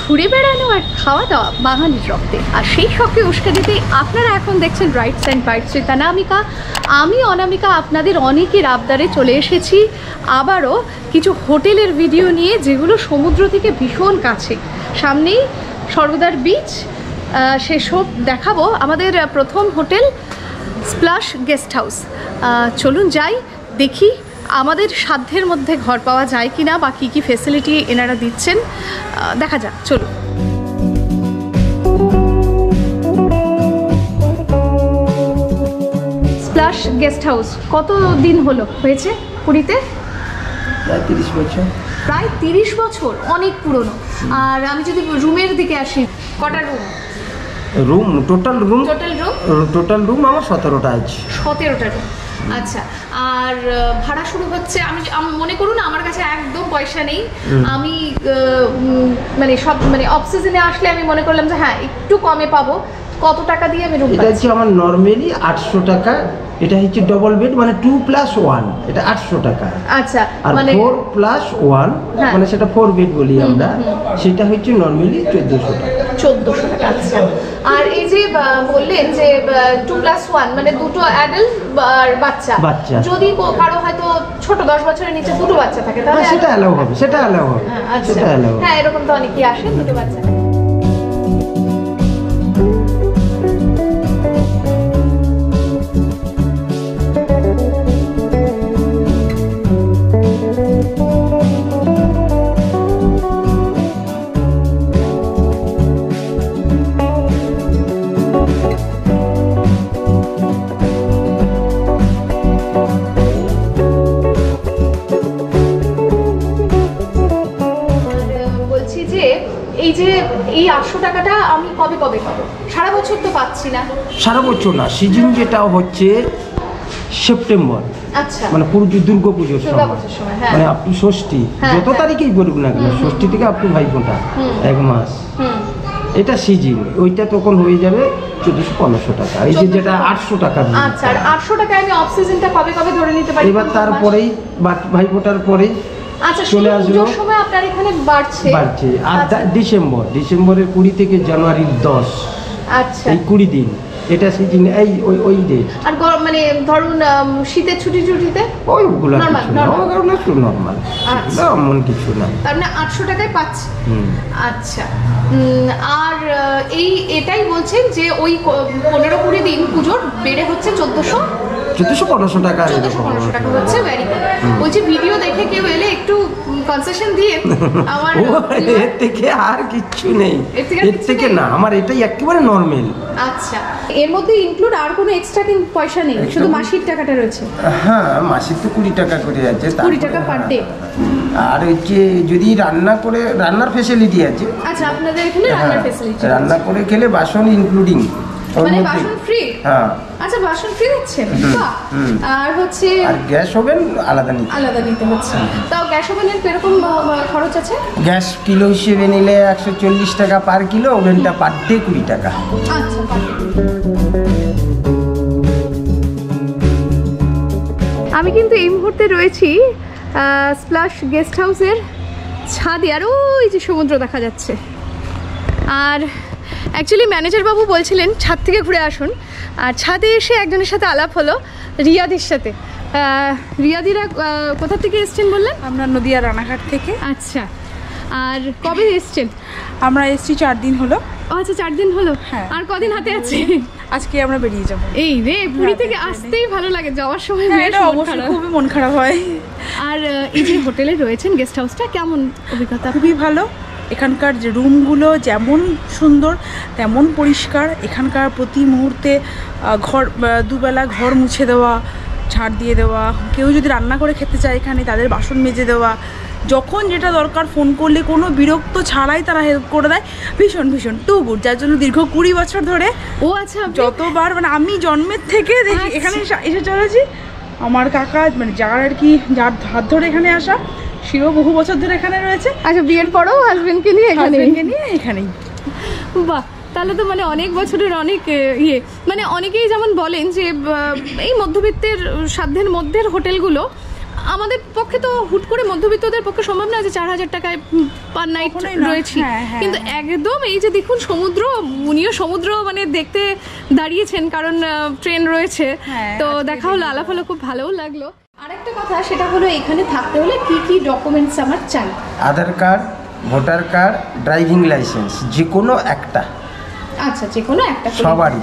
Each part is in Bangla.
ঘুরে বেড়ানো আর খাওয়া দাওয়া বাঙালির রক্তে, আর সেই শখকে উস্কে দিতেই আপনারা এখন দেখছেন রাইটস অ্যান্ড বাইটস উইথ অনামিকা। আমি অনামিকা আপনাদের অনেকের আবদারে চলে এসেছি আবারও কিছু হোটেলের ভিডিও নিয়ে, যেগুলো সমুদ্র থেকে ভীষণ কাছে। সামনেই স্বর্গদ্বার বিচ, সেসব দেখাবো। আমাদের প্রথম হোটেল স্প্লাশ গেস্ট হাউস। চলুন যাই, দেখি আমাদের সাধ্যের মধ্যে ঘর পাওয়া যায় কিনা, বা কী কী ফেসিলিটি এনারা দিচ্ছেন দেখা যাক। চলুন। স্প্লাশ গেস্ট হাউস কত দিন হলো হয়েছে পুরীতে? প্রায় 30 বছর। প্রায় 30 বছর, অনেক পুরনো। আর আমি যদি রুমের দিকে আসি, কটা রুম? টোটাল রুম আমার 17টা আছে। 17টা রুম, আচ্ছা। আর ভাড়া শুরু হচ্ছে, আমি মনে করুন আমার কাছে একদম পয়সা নেই, আমি মানে সব মানে অফ সিজনে আসলে আমি মনে করলাম যে হ্যাঁ একটু কমে পাবো, কত টাকা দিয়ে আমি রুম? এটা হচ্ছে আমার নর্মালি 800 টাকা। এটা হচ্ছে ডবল বেড, মানে 2+1, এটা 800 টাকা। আচ্ছা, আর মানে 4+1 মানে সেটা 4 বেড বলি আমরা, সেটা হচ্ছে নর্মালি 1400 টাকা। 1400 টাকা, আচ্ছা। আর এই যে বললেন যে 2+1 মানে দুটো অ্যাডাল্ট আর বাচ্চা, যদি কারো হয়তো ছোট 10 বছরের নিচে দুটো বাচ্চা থাকে তাহলে সেটা অ্যালাউ হবে, সেটা অ্যালাউ হবে। আচ্ছা, হ্যাঁ এরকম তো অনেকেই আসেন দুটো বাচ্চা। এই যে এই 800 টাকাটা আমি কবে কবে পাবো? সারা বছর তো পাচ্ছি না। সারা বছর না, সিজন যেটা হচ্ছে সেপ্টেম্বর, আচ্ছা, মানে পুরো দুর্গা পুজোর সময়, মানে আপনি ষষ্ঠী যত তারিখেই করুক না কেন, ষষ্ঠী থেকে আপনি ভাইফোঁটা 1 মাস, এটা সিজন। ওইটা তখন হয়ে যাবে 1400-1500 টাকা। এই যে যেটা 800 টাকা। আচ্ছা, আর 800 টাকায় আমি অফ সিজনটা কবে কবে ধরে নিতে পারি? এবার তারপরেই ভাইফোঁটার পরেই আচ্ছা চলে আসলো। সময় আপনার এখানে বাড়ছে। আর ডিসেম্বরের 20 থেকে জানুয়ারির 10, আচ্ছা, এই 20 দিন এটা সিজন। এই ওই ডেট। আর মানে ধরুন শীতের ছুটিতে ওইগুলো নরমাল, এমন কিছু না। তার মানে 800 টাকায় পাচ্ছি। আচ্ছা, আর এটাই বলছেন যে ওই 15-20 দিন পুজোর বেড়ে হচ্ছে 1400-1500 টাকা। 1400-1500 টাকা হচ্ছে। Very good. বলছি ভিডিও দেখে কেউ এলে একটু কনসেশন দিয়ে আমার এর থেকে আর কিছু নেই, এর থেকে না, আমার এটাই একেবারে নরমাল। আচ্ছা, এর মধ্যে ইনক্লুড আর কোনো এক্সট্রা পয়সা নেই, শুধু মাসিক টাকাটা রয়েছে? হ্যাঁ, মাসিক তো 20 টাকা করে আছে, 20 টাকা পার ডে। আর হচ্ছে যদি রান্নার ফ্যাসিলিটি আছে। আচ্ছা, আপনাদের এখানে রান্নার ফ্যাসিলিটি, রান্না করে খেলে বাসন ইনক্লুডিং, মানে বাসন ফ্রি? হ্যাঁ। আচ্ছা, বাসন ফ্রি দিচ্ছেন? আর হচ্ছে আর গ্যাস ওভেন আলাদা নিতে হচ্ছে। তাও গ্যাস ওভেনের কিরকম খরচ আছে? গ্যাস কিলো হিসেবে নিলে 140 টাকা পার কিলো, ওভেনটা পার ডে 20 টাকা। আচ্ছা, আমি কিন্তু এই মুহূর্তে রয়েছি স্প্লাশ গেস্ট হাউসের ছাদে, আর ওই যে সমুদ্র দেখা যাচ্ছে। আর অ্যাকচুয়ালি ম্যানেজার বাবু বলছিলেন ছাদ থেকে ঘুরে আসুন, আর ছাদে এসে একজনের সাথে আলাপ হলো, রিয়াদির সাথে। রিয়াদিরা কোথা থেকে এসছেন বললেন? আমরা নদিয়া রানাঘাট থেকে। আচ্ছা, আর কবে এসছেন? আমরা এসছি 4 দিন হলো। আচ্ছা, 4 দিন হলো। হ্যাঁ। আর কদিন হাতে আছে? আজকে আমরা বেরিয়ে যাবো। এই রে, পুরী থেকে আসতেই ভালো লাগে, যাওয়ার সময় অবশ্যই খুবই মন খারাপ হয়। আর এই যে হোটেলে রয়েছেন গেস্ট হাউসটা, কেমন অভিজ্ঞতা? খুবই ভালো। এখানকার যে রুমগুলো যেমন সুন্দর তেমন পরিষ্কার। এখানকার প্রতি মুহূর্তে দুবেলা ঘর মুছে দেওয়া, ঝাড় দিয়ে দেওয়া, কেউ যদি রান্না করে খেতে চায় এখানে তাদের বাসন মেজে দেওয়া, যখন যেটা দরকার ফোন করলে কোনো বিরক্ত ছাড়াই তারা হেল্প করে দেয়। ভীষণ টু গুড, যার জন্য দীর্ঘ 20 বছর ধরে, আচ্ছা, যতবার মানে আমি জন্মের থেকে দেখি এখানে এসে চলেছি। আমার কাকা মানে যার আর কি যার হাত ধরে এখানে আসা, সেও বহু বছর ধরে এখানে রয়েছে। আচ্ছা, বিয়ের পরেও হাজবেন্ডকে নিয়ে এখানেই। বাহ, তাহলে তো মানে অনেক বছরের অনেক মানে অনেকেই যেমন বলেন যে এই মধ্যবিত্তের সাধ্যের মধ্যের হোটেলগুলো আমাদের পক্ষে তো হুট করে মধ্যবিত্তদের পক্ষে সম্ভব না যে 4,000 টাকায় পার নাইট রয়েছে, কিন্তু একদম এই যে দেখুন সমুদ্র, উনিও সমুদ্র মানে দেখতে দাঁড়িয়েছেন কারণ ট্রেন রয়েছে, তো দেখা হলো, আলাপ হলো, খুব ভালোও লাগলো। আরেকটা কথা সেটা হলো এখানে থাকতে হলে কি কি ডকুমেন্টস আমার চাই? Aadhaar card, voter card, driving licence, যে কোনো একটা। আচ্ছা, যে কোনো একটা সবারই?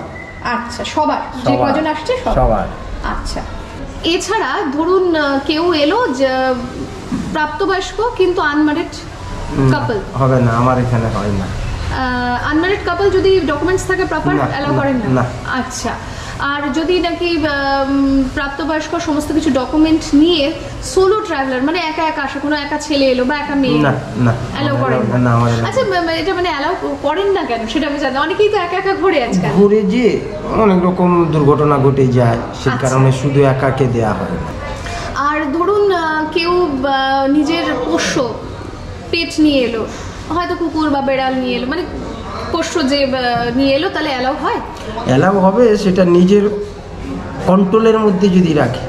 আচ্ছা, সবার, যে কজন আসছে সবার। আচ্ছা, এছাড়া ধরুন কেউ এলো প্রাপ্তবয়স্ক কিন্তু আনম্যারিড কাপল হবে না, আমার এখানে হয় না। আনম্যারিড কাপল যদি ডকুমেন্টস থাকে প্রপার অ্যালাউ করেন না? আচ্ছা, আর যদি নাকি প্রাপ্তবয়স্ক সমস্ত কিছু ডকুমেন্ট নিয়ে সোলো ট্রাভেলার মানে একা একা আসে, কোনো একা ছেলে এলো বা একা মেয়ে, না অ্যালাউ করেন না? আচ্ছা, এটা মানে অ্যালাউ করেন না কেন সেটা আমি জানি, অনেকেই তো একা একা ঘুরে আজকাল ঘুরে যে অনেক রকম দুর্ঘটনা ঘটে যায়, সে কারণে শুধু একাকে দেয়া হয় না। আর ধরুন কেউ নিজের পোষ্য পেট নিয়ে এলো, হয়তো কুকুর বা বেড়াল নিয়ে এলো, মানে পোষ্য যে নিয়ে এলো, তাহলে অ্যালাউ হয়? অ্যালাউ হবে, সেটা নিজের কন্ট্রোলের মধ্যে যদি রাখে।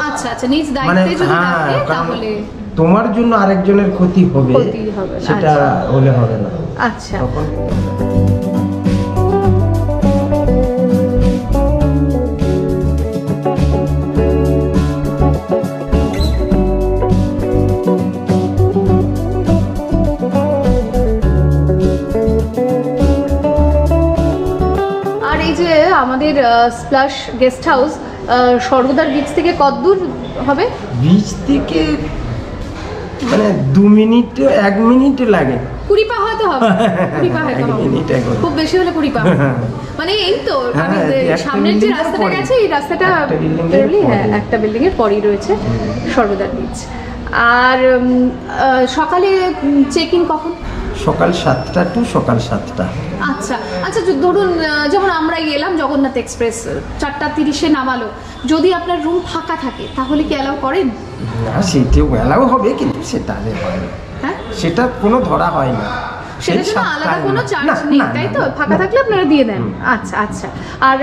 আচ্ছা আচ্ছা, নিজ দায়িত্বে যদি রাখে তাহলে। তোমার জন্য আরেকজনের ক্ষতি হবে সেটা হলে হবে না। আচ্ছা, আমাদের splash guest house Swargadwar beach থেকে কতদূর হবে? বিচ থেকে মানে 2 মিনিট 1 মিনিট লাগে। 20 পা হয়তো হবে, 20 পা হয়তো হবে, খুব বেশি হলে 20 পা মানে এই তো সামনের যে রাস্তাটা গেছে এই রাস্তাটা বেরোলি, হ্যাঁ একটা বিল্ডিং এর পরেই রয়েছে স্বর্গদ্বার বিচ। আর সকালে চেক ইন কখন? সকাল 7টা টু সকাল 7টা। আচ্ছা আচ্ছা, ধরুন যেমন আমরা গেলাম জগন্নাথ এক্সপ্রেস 4:30-এ নামালো, যদি আপনার রুম ফাঁকা থাকে তাহলে কি অ্যালাউ করেন? না, সেটাও অ্যালাউ হবে, কিন্তু সেটা হয় না। হ্যাঁ, সেটা কোনো ধরা হয় না, সেটা জন্য আলাদা কোনো চার্জ নেই, তাই তো? ফাঁকা থাকলে আপনারা দিয়ে দেন। আচ্ছা আচ্ছা, আর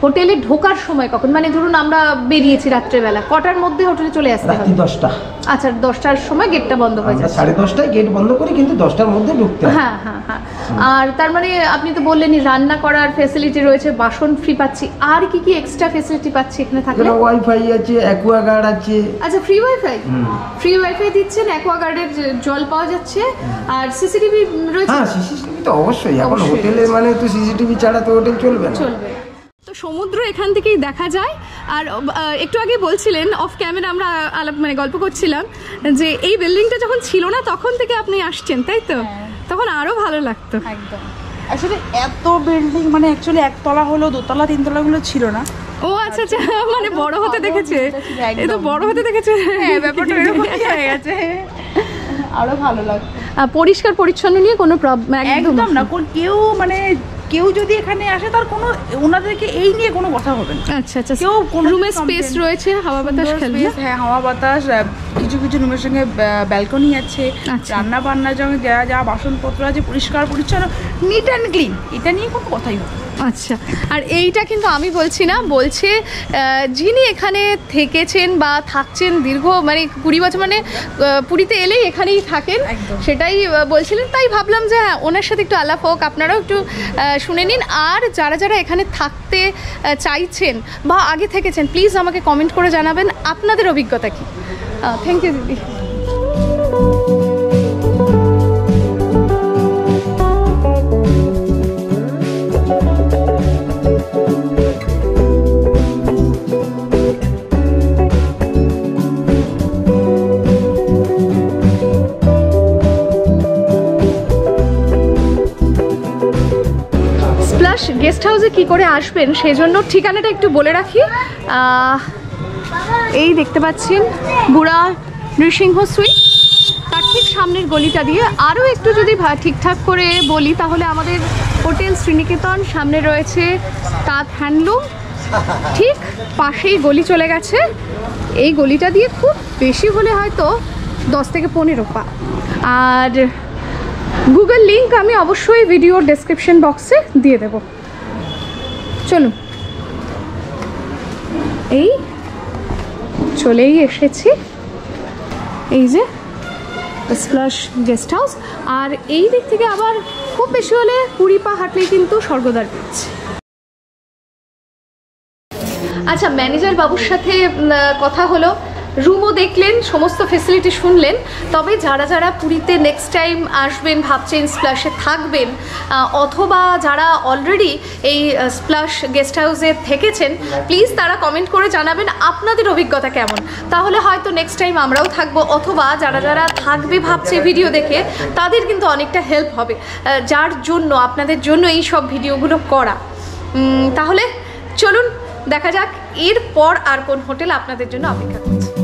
হোটেলে ঢোকার সময় কখন? মানে ধরুন আমরা বেরিয়েছি রাত্রেবেলা, কটার মধ্যে হোটেলে চলে আসতে হবে? 10টা। আচ্ছা, 10টার সময় গেটটা বন্ধ হয়ে যায়? 10:30টায় গেট বন্ধ করি, কিন্তু 10টার মধ্যে ঢুকতে হবে। হ্যাঁ হ্যাঁ হ্যাঁ। আর তার মানে আপনি তো বললেনই রান্না করার ফ্যাসিলিটি রয়েছে, বাসন ফ্রি পাচ্ছি, আর কি কি এক্সট্রা ফ্যাসিলিটি পাচ্ছি এখানে থাকলে? ওয়াইফাই আছে, অ্যাকোয়াগার্ড আছে। আচ্ছা, ফ্রি ওয়াইফাই? ফ্রি ওয়াইফাই দিচ্ছেন, অ্যাকোয়াগার্ডের জল পাওয়া যাচ্ছে, আর সিসিটিভি রয়েছে? হ্যাঁ, সিসিটিভি তো অবশ্যই, এখন হোটেলে মানে তো সিসিটিভি ছাড়া তো হোটেল চলবে না। তো সমুদ্র এখান থেকেই দেখা যায়। আর একটু আগে বলছিলেন অফ ক্যামেরা, আমরা মানে গল্প করছিলাম যে এই বিল্ডিংটা যখন ছিল না তখন থেকে আপনি আসছেন, তাই তো? তখন আরো ভালো লাগতো। একদম, আসলে এত বিল্ডিং মানে অ্যাকচুয়ালি একতলা হলো, দোতলা তিনতলাগুলো ছিল না। ও আচ্ছা আচ্ছা, মানে বড় হতে দেখেছে, এই তো বড় হতে দেখেছে, ব্যাপারটা এরকমই হয়ে গেছে, আরো ভালো লাগতো। পরিষ্কার পরিচ্ছন্ন নিয়ে কোনো প্রবলেম একদম না, কেউ মানে কেউ যদি এখানে আসে তার কোনো ওনাদেরকে এই নিয়ে কোনো কথা হবে না। আচ্ছা আচ্ছা, কেউ রুমে স্পেস রয়েছে, হাওয়া বাতাস খেলবে? হ্যাঁ, হাওয়া বাতাস, কিছু কিছু রুমের সঙ্গে ব্যালকনি আছে, রান্না বান্নার জন্য যা বাসনপত্র আছে পরিষ্কার পরিচ্ছন্ন, নিট অ্যান্ড ক্লিন, এটা নিয়ে কোনো কথাই হবে। আচ্ছা, আর এইটা কিন্তু আমি বলছি না, বলছে যিনি এখানে থেকেছেন বা থাকছেন দীর্ঘ মানে 20 বছর, মানে পুরীতে এলেই এখানেই থাকেন, সেটাই বলছিলেন। তাই ভাবলাম যে হ্যাঁ, ওনার সাথে একটু আলাপ হোক, আপনারাও একটু শুনে নিন। আর যারা যারা এখানে থাকতে চাইছেন বা আগে থেকেছেন, প্লিজ আমাকে কমেন্ট করে জানাবেন আপনাদের অভিজ্ঞতা কি। থ্যাংক ইউ দিদি। গেস্ট হাউসে কী করে আসবেন সেই জন্য ঠিকানাটা একটু বলে রাখি। এই দেখতে পাচ্ছেন বুড়া নৃসিংহ সুইট, তার ঠিক সামনের গলিটা দিয়ে আরও একটু যদি ঠিকঠাক করে বলি তাহলে আমাদের হোটেল শ্রীনিকেতন, সামনে রয়েছে তাঁত হ্যান্ডলুম, ঠিক পাশেই গলি চলে গেছে। এই গলিটা দিয়ে খুব বেশি হলে হয়তো 10 থেকে 15 পা। আর গুগল লিঙ্ক আমি অবশ্যই ভিডিওর ডেসক্রিপশন বক্সে দিয়ে দেব। চলুন, এই চলেই এসেছি। এই যে স্প্লাশ গেস্ট হাউস, আর এই দিক থেকে আবার খুব বেশি হলে 20 পা হাঁটলেই কিন্তু স্বর্গদ্বার বিচ। আচ্ছা, ম্যানেজার বাবুর সাথে কথা হলো, রুমও দেখলেন, সমস্ত ফেসিলিটি শুনলেন। তবে যারা যারা পুরীতে নেক্সট টাইম আসবেন ভাবছেন, স্প্লাশে থাকবেন, অথবা যারা অলরেডি এই স্প্লাশ গেস্ট হাউসে থেকেছেন, প্লিজ তারা কমেন্ট করে জানাবেন আপনাদের অভিজ্ঞতা কেমন। তাহলে হয়তো নেক্সট টাইম আমরাও থাকবো, অথবা যারা যারা থাকবে ভাবছে ভিডিও দেখে তাদের কিন্তু অনেকটা হেল্প হবে, যার জন্য আপনাদের জন্য এই সব ভিডিওগুলো করা। তাহলে চলুন দেখা যাক এরপর আর কোন হোটেল আপনাদের জন্য অপেক্ষা করছে।